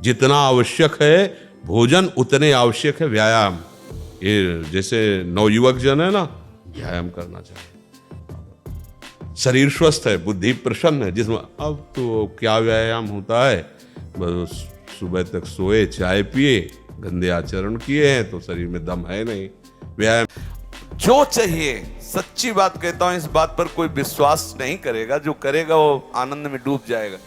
जितना आवश्यक है भोजन उतने आवश्यक है व्यायाम। ये जैसे नवयुवक जन है ना, व्यायाम करना चाहिए। शरीर स्वस्थ है, बुद्धि प्रसन्न है, जिसमें अब तो क्या व्यायाम होता है, बस सुबह तक सोए, चाय पिए, गंदे आचरण किए हैं तो शरीर में दम है नहीं। व्यायाम जो चाहिए, सच्ची बात कहता हूं, इस बात पर कोई विश्वास नहीं करेगा, जो करेगा वो आनंद में डूब जाएगा।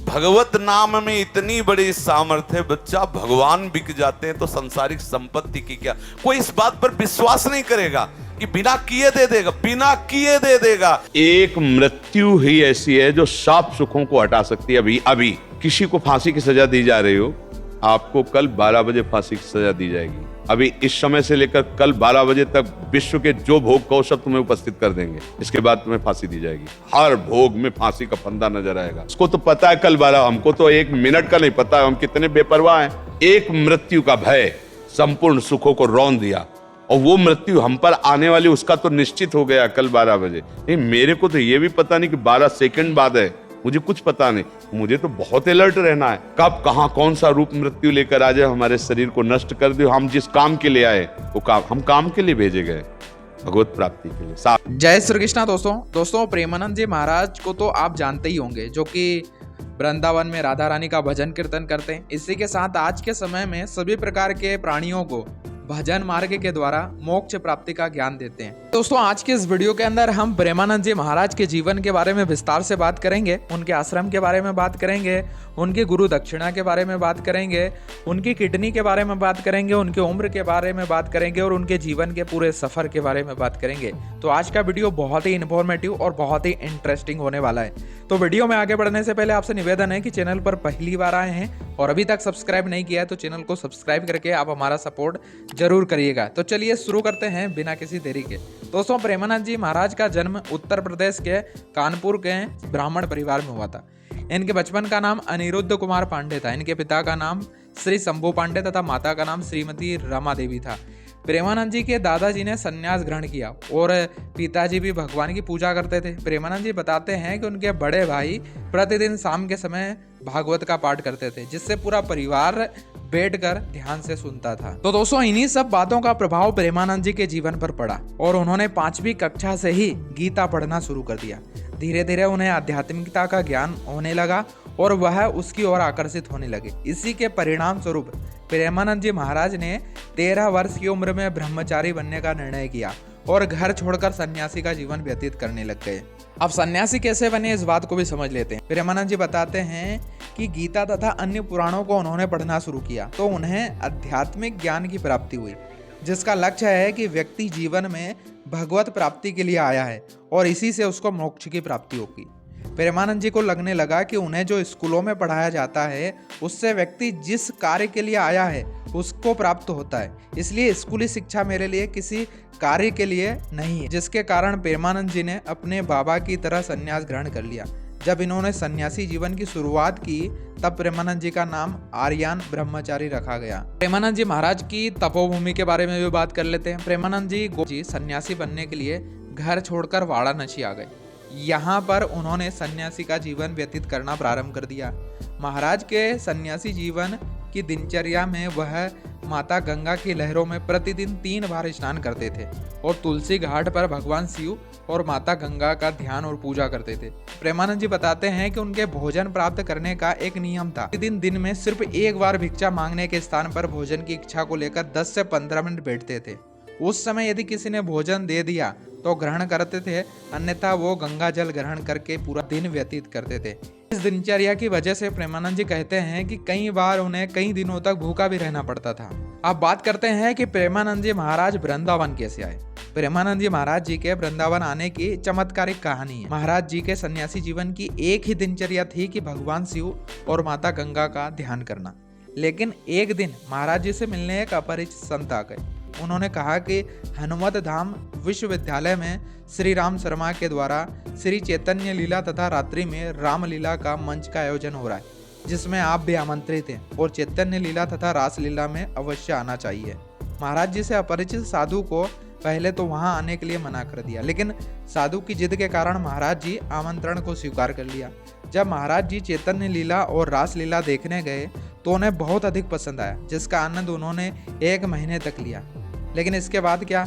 भगवत नाम में इतनी बड़ी सामर्थ्य है बच्चा, भगवान बिक जाते हैं तो संसारिक संपत्ति की क्या। कोई इस बात पर विश्वास नहीं करेगा कि बिना किए दे देगा, बिना किए दे देगा। एक मृत्यु ही ऐसी है जो सब सुखों को हटा सकती है। अभी किसी को फांसी की सजा दी जा रही हो, आपको कल 12 बजे फांसी की सजा दी जाएगी। अभी इस समय से लेकर कल 12 बजे तक विश्व के जो भोग कहो सब तुम्हें उपस्थित कर देंगे, इसके बाद तुम्हें फांसी दी जाएगी। हर भोग में फांसी का फंदा नजर आएगा। उसको तो पता है कल 12, हमको तो 1 मिनट का नहीं पता है, हम कितने बेपरवाह हैं। एक मृत्यु का भय संपूर्ण सुखों को रौंद दिया, और वो मृत्यु हम पर आने वाली उसका तो निश्चित हो गया कल 12 बजे। नहीं, मेरे को तो ये भी पता नहीं कि 12 सेकंड बाद है, मुझे कुछ पता नहीं। मुझे तो बहुत अलर्ट रहना है, कब कहां कौन सा रूप मृत्यु लेकर आ जाए, हमारे शरीर को नष्ट कर दे। हम जिस काम के लिए आए वो काम, हम काम के लिए भेजे गए, भगवत प्राप्ति के लिए। जय श्री कृष्णा। दोस्तों प्रेमानंद जी महाराज को तो आप जानते ही होंगे, जो कि वृंदावन में राधा रानी का भजन कीर्तन करते हैं। इसी के साथ आज के समय में सभी प्रकार के प्राणियों को भजन मार्ग के द्वारा मोक्ष प्राप्ति का ज्ञान देते हैं। दोस्तों आज के इस वीडियो के अंदर हम प्रेमानंद जी महाराज के जीवन के बारे में विस्तार से बात करेंगे, उनके आश्रम के बारे में बात करेंगे, उनकी गुरु दक्षिणा के बारे में बात करेंगे, उनकी किडनी के बारे में बात करेंगे, उनके उम्र के बारे में बात करेंगे और उनके जीवन के पूरे सफर के बारे में बात करेंगे। तो आज का वीडियो बहुत ही इन्फॉर्मेटिव और बहुत ही इंटरेस्टिंग होने वाला है। तो वीडियो में आगे बढ़ने से पहले आपसे निवेदन है कि चैनल पर पहली बार आए हैं और अभी तक सब्सक्राइब नहीं किया है तो चैनल को सब्सक्राइब करके आप हमारा सपोर्ट जरूर करिएगा। तो चलिए शुरू करते हैं बिना किसी देरी के। दोस्तों प्रेमानंद जी महाराज का जन्म उत्तर प्रदेश के कानपुर के ब्राह्मण परिवार में हुआ था। इनके बचपन का नाम अनिरुद्ध कुमार पांडे था। इनके पिता का नाम श्री शंभू पांडे तथा माता का नाम श्रीमती रमा देवी था। प्रेमानंद जी के दादाजी ने संन्यास ग्रहण किया और पिताजी भी भगवान की पूजा करते थे। प्रेमानंद जी बताते हैं कि उनके बड़े भाई प्रतिदिन शाम के समय भागवत का पाठ करते थे, जिससे पूरा परिवार बैठकर ध्यान से सुनता था। तो दोस्तों इन्हीं सब बातों का प्रभाव प्रेमानंद जी के जीवन पर पड़ा और उन्होंने 5वीं कक्षा से ही गीता पढ़ना शुरू कर दिया। धीरे धीरे उन्हें आध्यात्मिकता का ज्ञान होने लगा और वह उसकी ओर आकर्षित होने लगे। इसी के परिणाम स्वरूप प्रेमानंद जी महाराज ने 13 वर्ष की उम्र में ब्रह्मचारी बनने का निर्णय किया और घर छोड़कर सन्यासी का जीवन व्यतीत करने लग गए। अब सन्यासी कैसे बने इस बात को भी समझ लेते हैं। प्रेमानंद जी बताते हैं कि गीता तथा अन्य पुराणों को उन्होंने पढ़ना शुरू किया तो उन्हें आध्यात्मिक ज्ञान की प्राप्ति हुई, जिसका लक्ष्य है कि व्यक्ति जीवन में भगवत प्राप्ति के लिए आया है और इसी से उसको मोक्ष की प्राप्ति होगी। प्रेमानंद जी को लगने लगा कि उन्हें जो स्कूलों में पढ़ाया जाता है उससे व्यक्ति जिस कार्य के लिए आया है उसको प्राप्त होता है, इसलिए स्कूली शिक्षा मेरे लिए किसी कार्य के लिए नहीं है, जिसके कारण प्रेमानंद जी ने अपने बाबा की तरह संन्यास ग्रहण कर लिया। जब इन्होंने सन्यासी जीवन की शुरुआत की तब प्रेमानंद जी का नाम आर्यान ब्रह्मचारी रखा गया। प्रेमानंद जी महाराज की तपोभूमि के बारे में भी बात कर लेते हैं। प्रेमानंद जी सन्यासी बनने के लिए घर छोड़कर वाराणसी आ गए। यहाँ पर उन्होंने सन्यासी का जीवन व्यतीत करना प्रारंभ कर दिया। महाराज के सन्यासी जीवन की दिनचर्या में वह माता गंगा की लहरों में प्रतिदिन 3 बार स्नान करते थे और तुलसी घाट पर भगवान शिव और माता गंगा का ध्यान और पूजा करते थे। प्रेमानंद जी बताते हैं कि उनके भोजन प्राप्त करने का एक नियम था। दिन में सिर्फ 1 बार भिक्षा मांगने के स्थान पर भोजन की इच्छा को लेकर 10 से 15 मिनट बैठते थे। उस समय यदि किसी ने भोजन दे दिया तो ग्रहण करते थे, अन्यथा वो गंगा जल ग्रहण करके पूरा दिन व्यतीत करते थे। इस दिनचर्या की वजह से प्रेमानंद जी कहते हैं कि कई बार उन्हें कई दिनों तक भूखा भी रहना पड़ता था। अब बात करते हैं कि प्रेमानंद जी महाराज वृंदावन कैसे आए। प्रेमानंद जी महाराज जी के वृंदावन आने की चमत्कारिक कहानी है। महाराज जी के सन्यासी जीवन की एक ही दिनचर्या थी कि भगवान शिव और माता गंगा का ध्यान करना। लेकिन एक दिन महाराज जी से मिलने एक अपरिचित संत आ गए। उन्होंने कहा कि हनुमत धाम विश्वविद्यालय में श्री राम शर्मा के द्वारा श्री चैतन्य लीला तथा रात्रि में रामलीला का मंच का आयोजन हो रहा है, जिसमें आप भी आमंत्रित हैं और चैतन्य लीला तथा रासलीला में अवश्य आना चाहिए। महाराज जी से अपरिचित साधु को पहले तो वहां आने के लिए मना कर दिया, लेकिन साधु की जिद के कारण महाराज जी आमंत्रण को स्वीकार कर लिया। जब महाराज जी चैतन्य लीला और रासलीला देखने गए तो उन्हें बहुत अधिक पसंद आया, जिसका आनंद उन्होंने 1 महीने तक लिया। लेकिन इसके बाद क्या,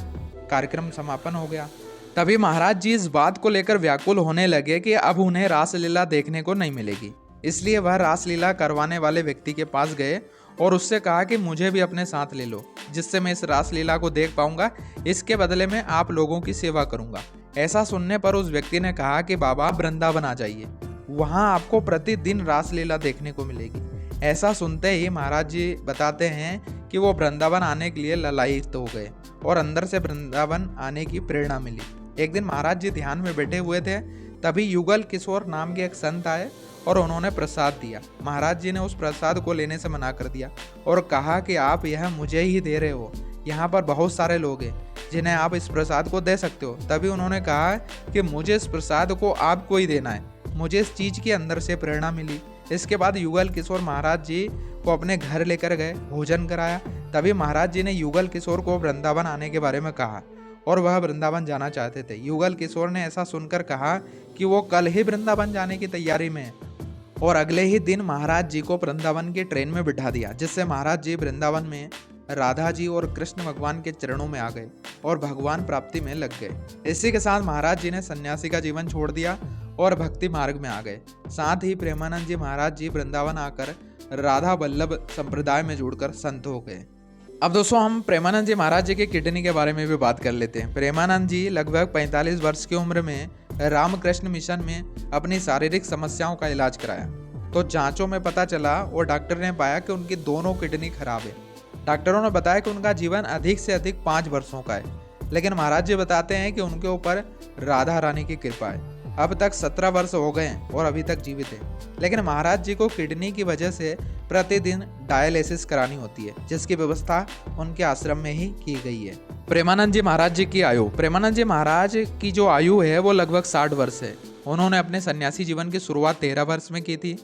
कार्यक्रम समापन हो गया। तभी महाराज जी इस बात को लेकर व्याकुल होने लगे कि अब उन्हें रासलीला देखने को नहीं मिलेगी। इसलिए वह रासलीला करवाने वाले व्यक्ति के पास गए और उससे कहा कि मुझे भी अपने साथ ले लो, जिससे मैं इस रासलीला को देख पाऊंगा। इसके बदले में आप लोगों की सेवा करूंगा। ऐसा सुनने पर उस व्यक्ति ने कहा कि बाबा, वृंदावन आ जाइए, वहां आपको प्रतिदिन रासलीला देखने को मिलेगी। ऐसा सुनते ही महाराज जी बताते हैं कि वो वृंदावन आने के लिए ललायित हो गए और अंदर से वृंदावन आने की प्रेरणा मिली। एक दिन महाराज जी ध्यान में बैठे हुए थे, तभी युगल किशोर नाम के एक संत आए और उन्होंने प्रसाद दिया। महाराज जी ने उस प्रसाद को लेने से मना कर दिया और कहा कि आप यह मुझे ही दे रहे हो, यहाँ पर बहुत सारे लोग हैं जिन्हें आप इस प्रसाद को दे सकते हो। तभी उन्होंने कहा कि मुझे इस प्रसाद को आपको ही देना है, मुझे इस चीज़ के अंदर से प्रेरणा मिली। इसके बाद युगल किशोर महाराज जी को अपने घर लेकर गए, भोजन कराया। तभी महाराज जी ने युगल किशोर को वृंदावन आने के बारे में कहा और वह वृंदावन जाना चाहते थे। युगल किशोर ने ऐसा सुनकर कहा कि वो कल ही वृंदावन जाने की तैयारी में है और अगले ही दिन महाराज जी को वृंदावन की ट्रेन में बिठा दिया, जिससे महाराज जी वृंदावन में राधा जी और कृष्ण भगवान के चरणों में आ गए और भगवान प्राप्ति में लग गए। इसी के साथ महाराज जी ने सन्यासी का जीवन छोड़ दिया और भक्ति मार्ग में आ गए। साथ ही प्रेमानंद जी महाराज जी वृंदावन आकर राधा वल्लभ संप्रदाय में जुड़कर संत हो गए। अब दोस्तों, हम प्रेमानंद जी महाराज जी के किडनी के बारे में भी बात कर लेते हैं। प्रेमानंद जी लगभग 45 वर्ष की उम्र में रामकृष्ण मिशन में अपनी शारीरिक समस्याओं का इलाज कराया, तो जांचों में पता चला और डॉक्टर ने पाया कि उनकी दोनों किडनी खराब है। डॉक्टरों ने बताया कि उनका जीवन अधिक से अधिक 5 वर्षों का है, लेकिन महाराज जी बताते हैं कि उनके ऊपर राधा रानी की कृपा है। अब तक 17 वर्ष हो गए हैं और अभी तक जीवित है। लेकिन महाराज जी को किडनी की वजह से प्रतिदिन डायलिसिस करानी होती है, जिसकी व्यवस्था उनके आश्रम में ही की गई है। प्रेमानंद जी महाराज जी की आयु, प्रेमानंद जी महाराज की जो आयु है वो लगभग 60 वर्ष है। उन्होंने अपने सन्यासी जीवन की शुरुआत 13 वर्ष में की थी।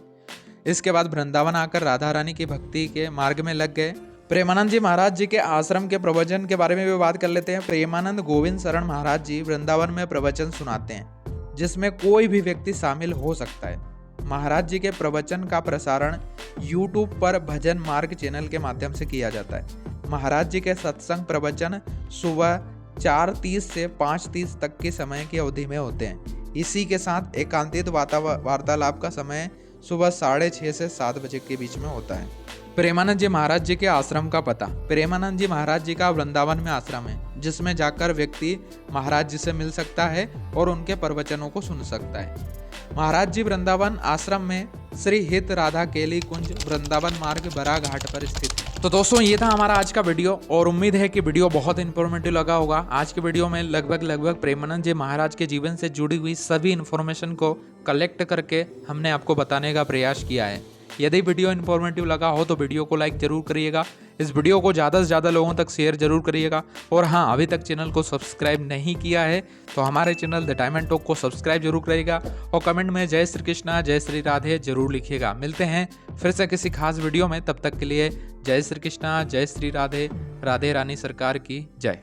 इसके बाद वृंदावन आकर राधा रानी की भक्ति के मार्ग में लग गए। प्रेमानंद जी महाराज जी के आश्रम के प्रवचन के बारे में भी बात कर लेते हैं। प्रेमानंद गोविंद शरण महाराज जी वृंदावन में प्रवचन सुनाते हैं, जिसमें कोई भी व्यक्ति शामिल हो सकता है। महाराज जी के प्रवचन का प्रसारण YouTube पर भजन मार्ग चैनल के माध्यम से किया जाता है। महाराज जी के सत्संग प्रवचन सुबह 4:30 से 5:30 तक के समय की अवधि में होते हैं। इसी के साथ एकांतित वार्तालाप का समय सुबह 6:30 से 7 बजे के बीच में होता है। प्रेमानंद जी महाराज जी के आश्रम का पता, प्रेमानंद जी महाराज जी का वृंदावन में आश्रम है, जिसमें जाकर व्यक्ति महाराज जी से मिल सकता है और उनके प्रवचनों को सुन सकता है। महाराज जी वृंदावन आश्रम में श्री हित राधा केली कुंज वृंदावन मार्ग बरा घाट पर स्थित है। तो दोस्तों, ये था हमारा आज का वीडियो और उम्मीद है कि वीडियो बहुत इन्फॉर्मेटिव लगा होगा। आज के वीडियो में लगभग प्रेमानंद जी महाराज के जीवन से जुड़ी हुई सभी इन्फॉर्मेशन को कलेक्ट करके हमने आपको बताने का प्रयास किया है। यदि वीडियो इन्फॉर्मेटिव लगा हो तो वीडियो को लाइक जरूर करिएगा, इस वीडियो को ज़्यादा से ज़्यादा लोगों तक शेयर जरूर करिएगा। और हाँ, अभी तक चैनल को सब्सक्राइब नहीं किया है तो हमारे channel the time and talk को सब्सक्राइब जरूर करिएगा और कमेंट में जय श्री कृष्णा जय श्री राधे जरूर लिखिएगा। मिलते हैं फिर से किसी खास वीडियो में, तब तक के लिए जय श्री कृष्णा जय श्री राधे, राधे रानी सरकार की जय।